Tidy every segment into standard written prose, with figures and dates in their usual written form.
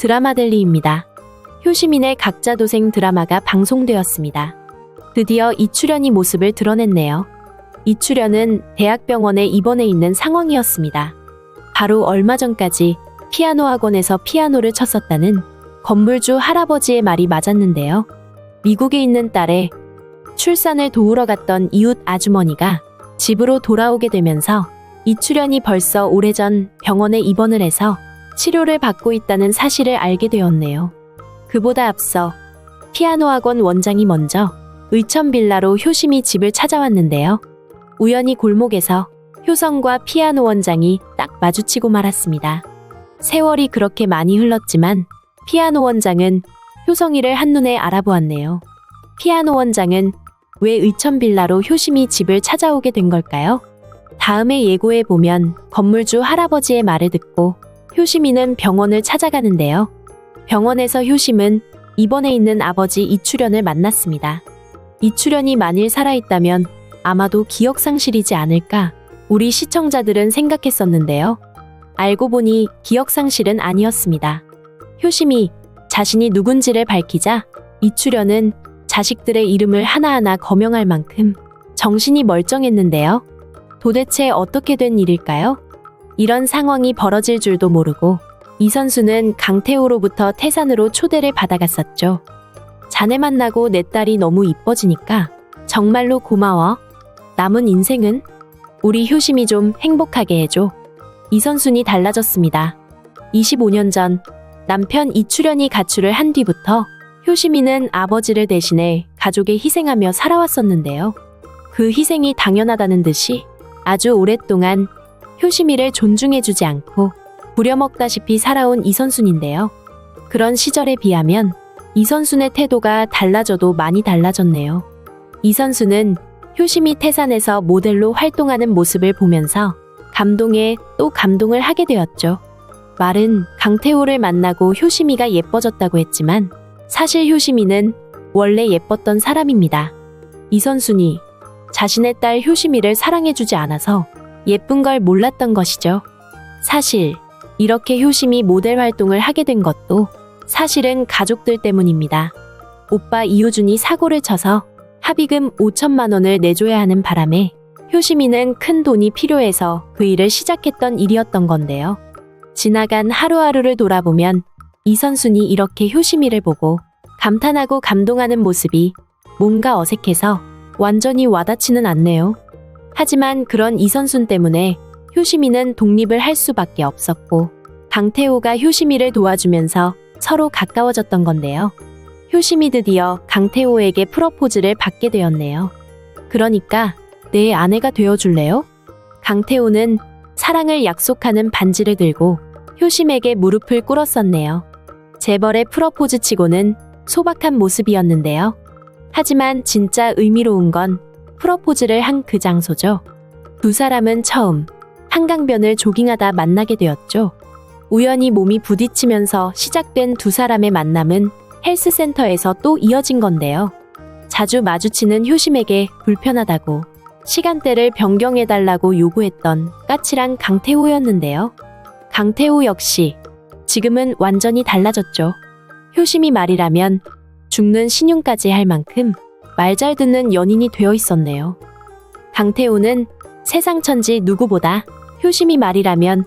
드라마델리입니다. 효시민의 각자도생 드라마가 방송되었습니다. 드디어 이출연이 모습을 드러냈네요. 이출연은 대학병원에 입원해 있는 상황이었습니다. 바로 얼마 전까지 피아노 학원에서 피아노를 쳤었다는 건물주 할아버지의 말이 맞았는데요. 미국에 있는 딸의 출산을 도우러 갔던 이웃 아주머니가 집으로 돌아오게 되면서 이출연이 벌써 오래전 병원에 입원을 해서 치료를 받고 있다는 사실을 알게 되었네요. 그보다 앞서 피아노 학원 원장이 먼저 의천빌라로 효심이 집을 찾아왔는데요. 우연히 골목에서 효성과 피아노 원장이 딱 마주치고 말았습니다. 세월이 그렇게 많이 흘렀지만 피아노 원장은 효성이를 한눈에 알아보았네요. 피아노 원장은 왜 의천빌라로 효심이 집을 찾아오게 된 걸까요? 다음에 예고해 보면 건물주 할아버지의 말을 듣고 효심이는 병원을 찾아가는데요. 병원에서 효심은 입원해 있는 아버지 이출연을 만났습니다. 이출연이 만일 살아있다면 아마도 기억상실이지 않을까 우리 시청자들은 생각했었는데요. 알고 보니 기억상실은 아니었습니다. 효심이 자신이 누군지를 밝히자 이출연은 자식들의 이름을 하나하나 거명할 만큼 정신이 멀쩡했는데요. 도대체 어떻게 된 일일까요? 이런 상황이 벌어질 줄도 모르고 이 선수는 강태호로부터 태산으로 초대를 받아갔었죠. 자네 만나고 내 딸이 너무 이뻐지니까 정말로 고마워. 남은 인생은 우리 효심이 좀 행복하게 해줘. 이 선순이 달라졌습니다. 25년 전 남편 이출연이 가출을 한 뒤부터 효심이는 아버지를 대신해 가족에 희생하며 살아왔었는데요. 그 희생이 당연하다는 듯이 아주 오랫동안 효심이를 존중해주지 않고 부려먹다시피 살아온 이선순인데요. 그런 시절에 비하면 이선순의 태도가 달라져도 많이 달라졌네요. 이선순은 효심이 태산에서 모델로 활동하는 모습을 보면서 감동에 또 감동을 하게 되었죠. 말은 강태호를 만나고 효심이가 예뻐졌다고 했지만 사실 효심이는 원래 예뻤던 사람입니다. 이선순이 자신의 딸 효심이를 사랑해주지 않아서 예쁜 걸 몰랐던 것이죠. 사실 이렇게 효심이 모델 활동을 하게 된 것도 사실은 가족들 때문입니다. 오빠 이호준이 사고를 쳐서 합의금 5천만 원을 내줘야 하는 바람에 효심이는 큰 돈이 필요해서 그 일을 시작했던 일이었던 건데요. 지나간 하루하루를 돌아보면 이선순이 이렇게 효심이를 보고 감탄하고 감동하는 모습이 뭔가 어색해서 완전히 와닿지는 않네요. 하지만 그런 이선순 때문에 효심이는 독립을 할 수밖에 없었고 강태호가 효심이를 도와주면서 서로 가까워졌던 건데요. 효심이 드디어 강태호에게 프러포즈를 받게 되었네요. 그러니까 내 아내가 되어줄래요? 강태호는 사랑을 약속하는 반지를 들고 효심에게 무릎을 꿇었었네요. 재벌의 프러포즈 치고는 소박한 모습이었는데요. 하지만 진짜 의미로운 건 프러포즈를 한 그 장소죠. 두 사람은 처음 한강변을 조깅하다 만나게 되었죠. 우연히 몸이 부딪히면서 시작된 두 사람의 만남은 헬스센터에서 또 이어진 건데요. 자주 마주치는 효심에게 불편하다고 시간대를 변경해달라고 요구했던 까칠한 강태호였는데요. 강태호 역시 지금은 완전히 달라졌죠. 효심이 말이라면 죽는 신용까지 할 만큼 말 잘 듣는 연인이 되어 있었네요. 강태호는 세상 천지 누구보다 효심이 말이라면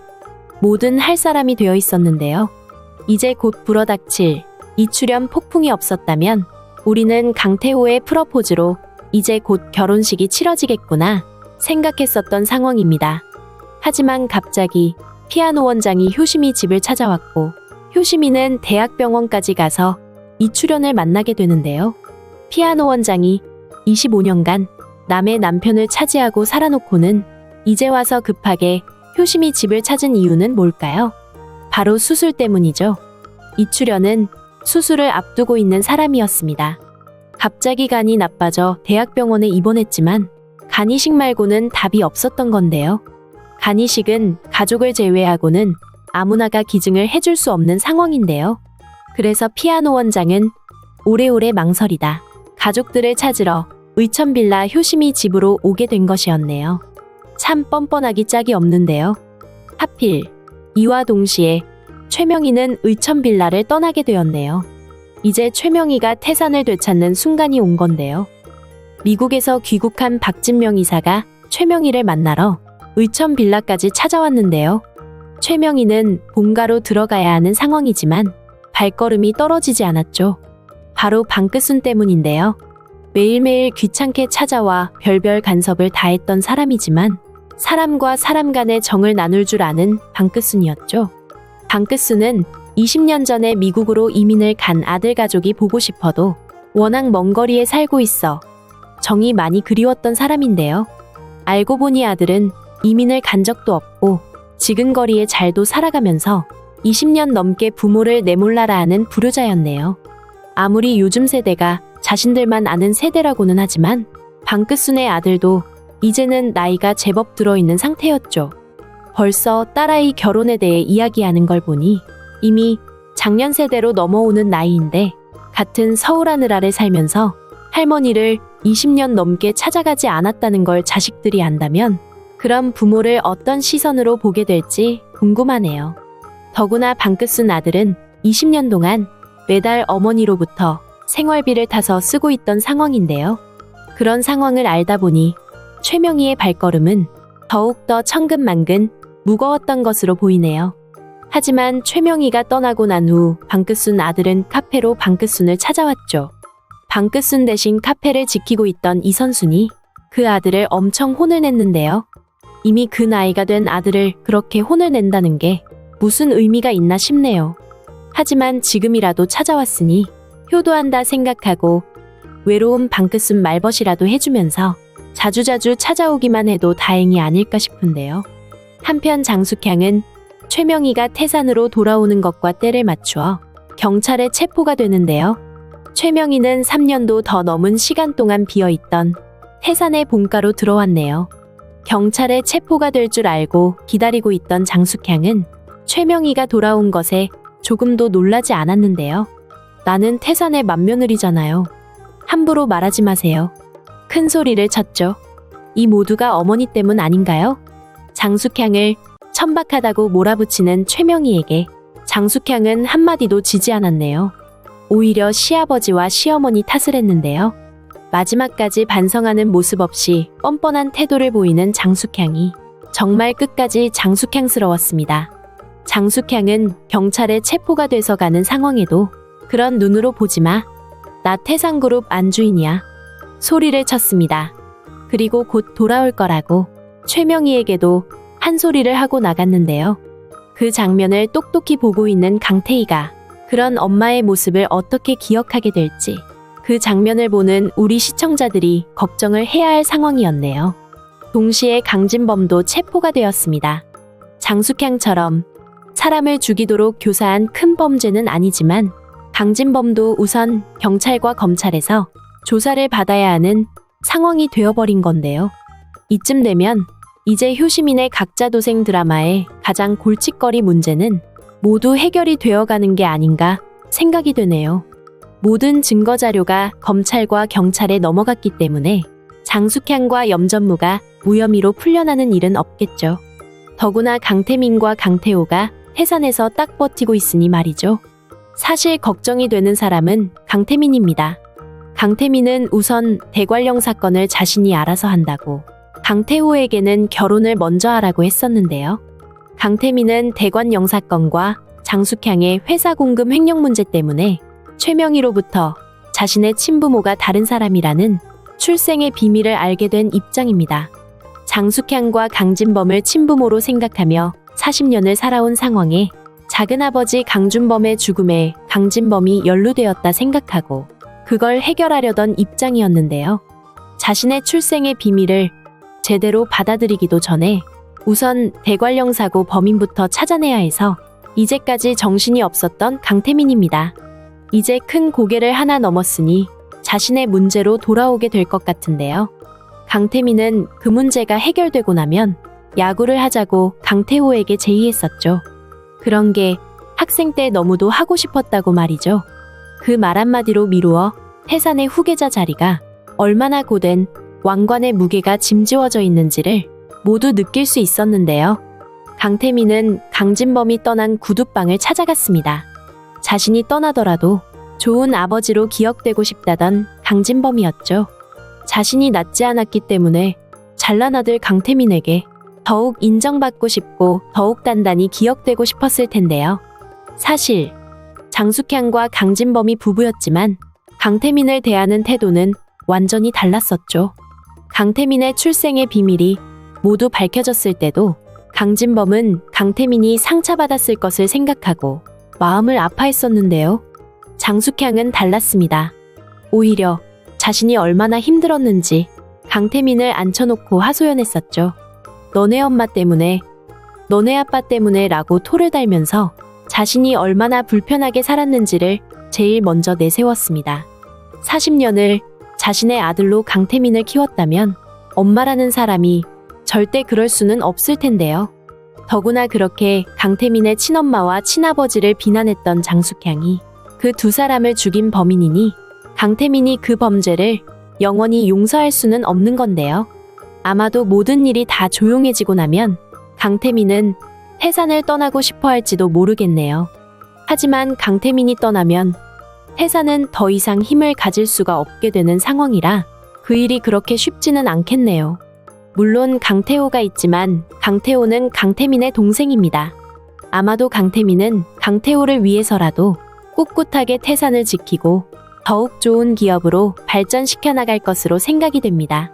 뭐든 할 사람이 되어 있었는데요. 이제 곧 불어닥칠 이출연 폭풍이 없었다면 우리는 강태호의 프러포즈로 이제 곧 결혼식이 치러지겠구나 생각했었던 상황입니다. 하지만 갑자기 피아노 원장이 효심이 집을 찾아왔고 효심이는 대학병원까지 가서 이출연을 만나게 되는데요. 피아노 원장이 25년간 남의 남편을 차지하고 살아놓고는 이제 와서 급하게 효심이 집을 찾은 이유는 뭘까요? 바로 수술 때문이죠. 이출연은 수술을 앞두고 있는 사람이었습니다. 갑자기 간이 나빠져 대학병원에 입원했지만 간이식 말고는 답이 없었던 건데요. 간이식은 가족을 제외하고는 아무나가 기증을 해줄 수 없는 상황인데요. 그래서 피아노 원장은 오래오래 망설이다 가족들을 찾으러 의천빌라 효심이 집으로 오게 된 것이었네요. 참 뻔뻔하기 짝이 없는데요. 하필 이와 동시에 최명희는 의천 빌라를 떠나게 되었네요. 이제 최명희가 태산을 되찾는 순간이 온 건데요. 미국에서 귀국한 박진명 이사가 최명희를 만나러 의천 빌라까지 찾아왔는데요. 최명희는 본가로 들어가야 하는 상황이지만 발걸음이 떨어지지 않았죠. 바로 방끝순 때문인데요. 매일매일 귀찮게 찾아와 별별 간섭을 다했던 사람이지만 사람과 사람 간의 정을 나눌 줄 아는 방끝순이었죠. 방끝순은 20년 전에 미국으로 이민을 간 아들 가족이 보고 싶어도 워낙 먼 거리에 살고 있어 정이 많이 그리웠던 사람인데요. 알고 보니 아들은 이민을 간 적도 없고 지근거리에 잘도 살아가면서 20년 넘게 부모를 내몰라라 하는 불효자였네요. 아무리 요즘 세대가 자신들만 아는 세대라고는 하지만 방끝순의 아들도 이제는 나이가 제법 들어있는 상태였죠. 벌써 딸아이 결혼에 대해 이야기하는 걸 보니 이미 작년 세대로 넘어오는 나이인데 같은 서울 하늘 아래 살면서 할머니를 20년 넘게 찾아가지 않았다는 걸 자식들이 안다면 그럼 부모를 어떤 시선으로 보게 될지 궁금하네요. 더구나 방끝순 아들은 20년 동안 매달 어머니로부터 생활비를 타서 쓰고 있던 상황인데요. 그런 상황을 알다 보니 최명희의 발걸음은 더욱더 천근만근 무거웠던 것으로 보이네요. 하지만 최명희가 떠나고 난 후 방끝순 아들은 카페로 방끝순을 찾아왔죠. 방끝순 대신 카페를 지키고 있던 이선순이 그 아들을 엄청 혼을 냈는데요. 이미 그 나이가 된 아들을 그렇게 혼을 낸다는 게 무슨 의미가 있나 싶네요. 하지만 지금이라도 찾아왔으니 효도한다 생각하고 외로운 방끝순 말벗이라도 해주면서 자주자주 찾아오기만 해도 다행이 아닐까 싶은데요. 한편 장숙향은 최명희가 태산으로 돌아오는 것과 때를 맞추어 경찰에 체포가 되는데요. 최명희는 3년도 더 넘은 시간 동안 비어있던 태산의 본가로 들어왔네요. 경찰에 체포가 될 줄 알고 기다리고 있던 장숙향은 최명희가 돌아온 것에 조금도 놀라지 않았는데요. 나는 태산의 맏며느리잖아요. 함부로 말하지 마세요. 큰 소리를 쳤죠. 이 모두가 어머니 때문 아닌가요? 장숙향을 천박하다고 몰아붙이는 최명희에게 장숙향은 한마디도 지지 않았네요. 오히려 시아버지와 시어머니 탓을 했는데요. 마지막까지 반성하는 모습 없이 뻔뻔한 태도를 보이는 장숙향이 정말 끝까지 장숙향스러웠습니다. 장숙향은 경찰에 체포가 돼서 가는 상황에도 그런 눈으로 보지 마. 나 태산그룹 안주인이야. 소리를 쳤습니다. 그리고 곧 돌아올 거라고 최명희에게도 한 소리를 하고 나갔는데요. 그 장면을 똑똑히 보고 있는 강태희가 그런 엄마의 모습을 어떻게 기억하게 될지 그 장면을 보는 우리 시청자들이 걱정을 해야 할 상황이었네요. 동시에 강진범도 체포가 되었습니다. 장숙향처럼 사람을 죽이도록 교사한 큰 범죄는 아니지만 강진범도 우선 경찰과 검찰에서 조사를 받아야 하는 상황이 되어버린 건데요. 이쯤 되면 이제 효시민의 각자도생 드라마의 가장 골칫거리 문제는 모두 해결이 되어가는 게 아닌가 생각이 되네요. 모든 증거 자료가 검찰과 경찰에 넘어갔기 때문에 장숙향과 염전무가 무혐의로 풀려나는 일은 없겠죠. 더구나 강태민과 강태호가 태산에서 딱 버티고 있으니 말이죠. 사실 걱정이 되는 사람은 강태민입니다. 강태민은 우선 대관령 사건을 자신이 알아서 한다고 강태호에게는 결혼을 먼저 하라고 했었는데요. 강태민은 대관령 사건과 장숙향의 회사 공금 횡령 문제 때문에 최명희로부터 자신의 친부모가 다른 사람이라는 출생의 비밀을 알게 된 입장입니다. 장숙향과 강진범을 친부모로 생각하며 40년을 살아온 상황에 작은아버지 강준범의 죽음에 강진범이 연루되었다 생각하고 그걸 해결하려던 입장이었는데요. 자신의 출생의 비밀을 제대로 받아들이기도 전에 우선 대관령 사고 범인부터 찾아내야 해서 이제까지 정신이 없었던 강태민입니다. 이제 큰 고개를 하나 넘었으니 자신의 문제로 돌아오게 될 것 같은데요. 강태민은 그 문제가 해결되고 나면 야구를 하자고 강태호에게 제의했었죠. 그런 게 학생 때 너무도 하고 싶었다고 말이죠. 그 말 한마디로 미루어 태산의 후계자 자리가 얼마나 고된 왕관의 무게가 짐지워져 있는지를 모두 느낄 수 있었는데요. 강태민은 강진범이 떠난 구두방을 찾아갔습니다. 자신이 떠나더라도 좋은 아버지로 기억되고 싶다던 강진범이었죠. 자신이 낫지 않았기 때문에 잘난 아들 강태민에게 더욱 인정받고 싶고 더욱 단단히 기억되고 싶었을 텐데요. 사실 장숙향과 강진범이 부부였지만 강태민을 대하는 태도는 완전히 달랐었죠. 강태민의 출생의 비밀이 모두 밝혀졌을 때도 강진범은 강태민이 상처받았을 것을 생각하고 마음을 아파했었는데요. 장숙향은 달랐습니다. 오히려 자신이 얼마나 힘들었는지 강태민을 앉혀놓고 하소연했었죠. 너네 엄마 때문에, 너네 아빠 때문에 라고 토를 달면서 자신이 얼마나 불편하게 살았는지를 제일 먼저 내세웠습니다. 40년을 자신의 아들로 강태민을 키웠다면 엄마라는 사람이 절대 그럴 수는 없을 텐데요. 더구나 그렇게 강태민의 친엄마와 친아버지를 비난했던 장숙향이 그 두 사람을 죽인 범인이니 강태민이 그 범죄를 영원히 용서할 수는 없는 건데요. 아마도 모든 일이 다 조용해지고 나면 강태민은 태산을 떠나고 싶어 할지도 모르겠네요. 하지만 강태민이 떠나면 태산은 더 이상 힘을 가질 수가 없게 되는 상황이라 그 일이 그렇게 쉽지는 않겠네요. 물론 강태호가 있지만 강태호는 강태민의 동생입니다. 아마도 강태민은 강태호를 위해서라도 꿋꿋하게 태산을 지키고 더욱 좋은 기업으로 발전시켜 나갈 것으로 생각이 됩니다.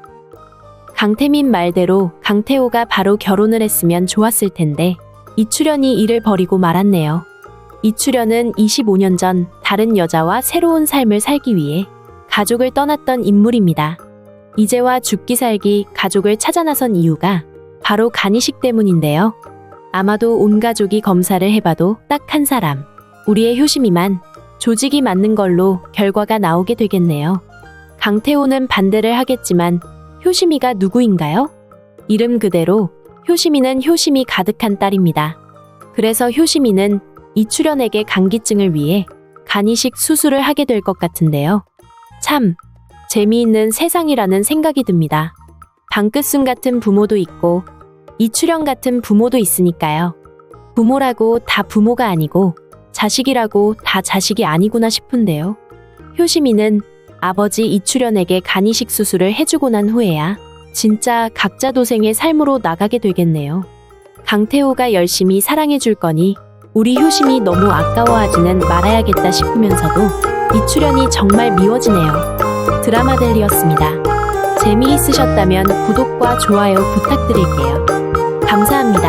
강태민 말대로 강태호가 바로 결혼을 했으면 좋았을 텐데 이출연이 이를 버리고 말았네요. 이출연은 25년 전 다른 여자와 새로운 삶을 살기 위해 가족을 떠났던 인물입니다. 이제와 죽기 살기 가족을 찾아 나선 이유가 바로 간이식 때문인데요. 아마도 온 가족이 검사를 해봐도 딱 한 사람, 우리의 효심이만 조직이 맞는 걸로 결과가 나오게 되겠네요. 강태호는 반대를 하겠지만 효심이가 누구인가요? 이름 그대로 효심이는 효심이 가득한 딸입니다. 그래서 효심이는 이출연에게 간기증을 위해 간이식 수술을 하게 될 것 같은데요. 참 재미있는 세상이라는 생각이 듭니다. 방끝순 같은 부모도 있고 이출연 같은 부모도 있으니까요. 부모라고 다 부모가 아니고 자식이라고 다 자식이 아니구나 싶은데요. 효심이는 아버지 이출연에게 간이식 수술을 해주고 난 후에야 진짜 각자 도생의 삶으로 나가게 되겠네요. 강태호가 열심히 사랑해줄 거니 우리 효심이 너무 아까워하지는 말아야겠다 싶으면서도 이출연이 정말 미워지네요. 드라마델리였습니다. 재미있으셨다면 구독과 좋아요 부탁드릴게요. 감사합니다.